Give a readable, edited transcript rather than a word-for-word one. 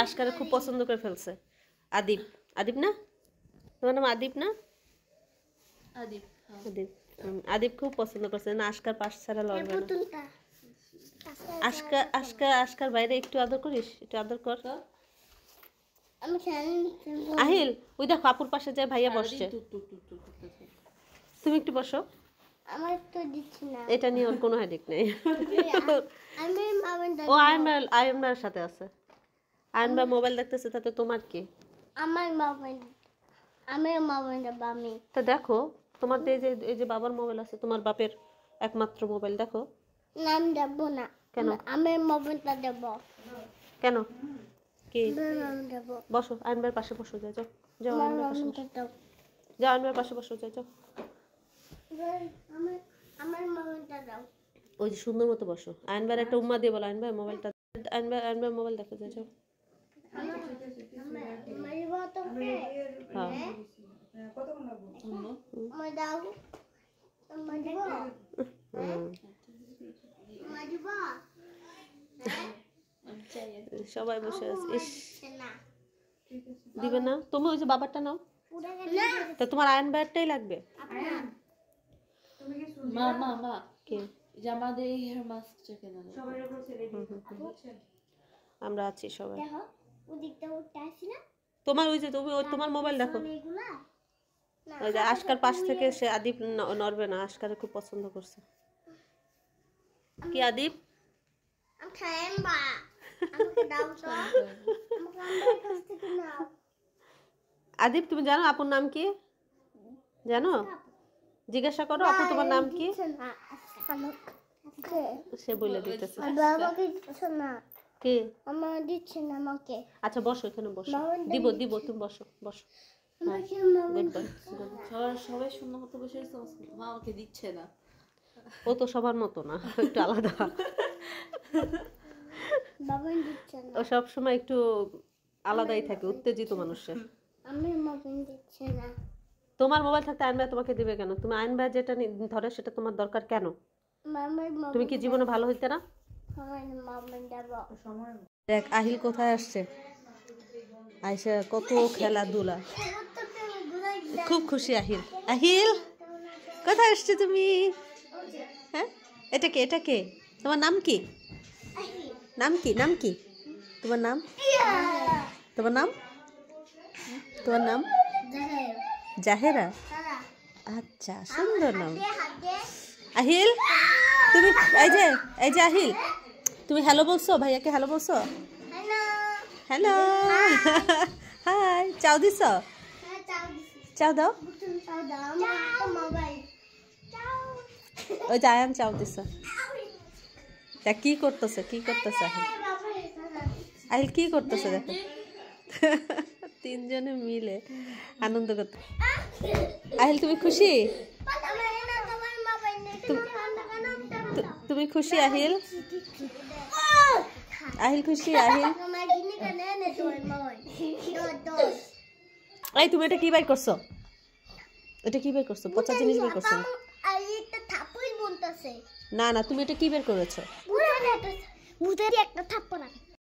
আশকারে খুব পছন্দ করে ফেলছে। আদিব, আদিব না? তোমার নাম আদিব না? আদিব, আদিব। আদিব খুব পছন্দ করছে না, আশকার পাশ ছাড়া লড়বে না। আশকার বাইরে একটু আদর করিস, একটু আদর কর। আহিল, ওই দেখো আপুর পাশে যায় ভাইয়া বসছে, তুমি একটু বসো। আমার তো দিচ্ছি না, এটা নিয়ে ওর কোনো হেডেক নেই। ও আয়নবার সাথে আছে, আয়নবার মোবাইল দেখতেছে, তাতে তোমার কি? আমার মোবাইল আমি তো দেখো তোমার এই যে বাবার মোবাইল আছে, তোমার বাপের একমাত্র মোবাইল, দেখো। নাম দেব না। কেন? আমি মোবাইলটা দেব। কেন? কি? দেব। বসো, আয়নবার পাশে বসো, যাও যাও যাও, আয়নবার পাশে বসো, যাও আয়নবার পাশে বসো, যাও যাও। আমার মোবাইলটা দাও। ওই যে সুন্দর মতো বসো। আয়নবার একটা উম্মা দিয়ে বলো, আয়নবার মোবাইলটা, আয়নবার মোবাইল দেখো, যাও যাও। সবাই বসে আছে। ইস, দিবে না? তুমি ওই যে বাবারটা নাও, তা তোমার আয়নবারটাই লাগবে। মা মা মা কে যে আমাদের এই হেয়ার মাস্কটা কেন সবাই বলছে আমরা আছি সবাই। দেখো ওদিকটা উঠতে আসি না, তোমার ওই যে তুমি তোমার মোবাইল দেখো, ওই যে আশকার পাশ থেকে সে আদিব নড়বে না, আশকারে খুব পছন্দ করছে। কি আদিব? আমি খাইম বা আমাকে দাও তো, আমাকে আমার কাছ থেকে নাও। আদিব, তুমি জানো আপুর নাম কি? জানো? জিজ্ঞাসা করো আপু তোমার নাম কি? সে বলে দিতেছে। বাবাকে দিচ্ছে না। কি? আমার দিচ্ছে না আমাকে। আচ্ছা বসো, এখানে বসো, দিব দিব, তুমি বসো বসো। সবাই সুন্দর মতো বসে আছে, মা আমাকে দিচ্ছে না। ও তো সবার মতো না, একটু আলাদা। বাবা দিচ্ছে না। ও সব সময় একটু আলাদাই থাকে, উত্তেজিত মানুষের। আমি মোবাইল দিচ্ছে না। তোমার মোবাইল থাকতে আইন ভাই তোমাকে দিবে কেন? তুমি আইন ভাই যেটা ধরে সেটা তোমার দরকার কেন? তুমি কি জীবনে ভালো হইতে না? দেখ আহিল কোথায় আসছে, আইসা কত খেলাধুলা, খুব খুশি আহিল। আহিল কোথায় আসছে তুমি? হ্যাঁ, এটা কে? এটা কে? তোমার নাম কি? নাম কি? নাম কি তোমার নাম? তোমার নাম? তোমার নাম জাহেরা? আচ্ছা, সুন্দর নাম। আহিল তুমি এই যে আহিল, তুমি হ্যালো বলছো ভাইয়াকে? হ্যালো বলছো? হ্যালো, হাই, চাও দিছ? চাও দাও। ওই যে আয়ান চাও দিছ। তা কি করতেছে? কি করতেছে আহিল? আহিল কি করতেছে দেখো, তিনজনে মিলে আনন্দ করতে। আহিল তুমি খুশি? তুমি খুশি আহিল? আহিল খুশি? আহিল এই তুমি এটা কি বাই করছো? এটা কি বের করছো? পচা জিনিস বের করছো? না না, তুমি এটা কি বের করেছো? একটা থাপ্পড়।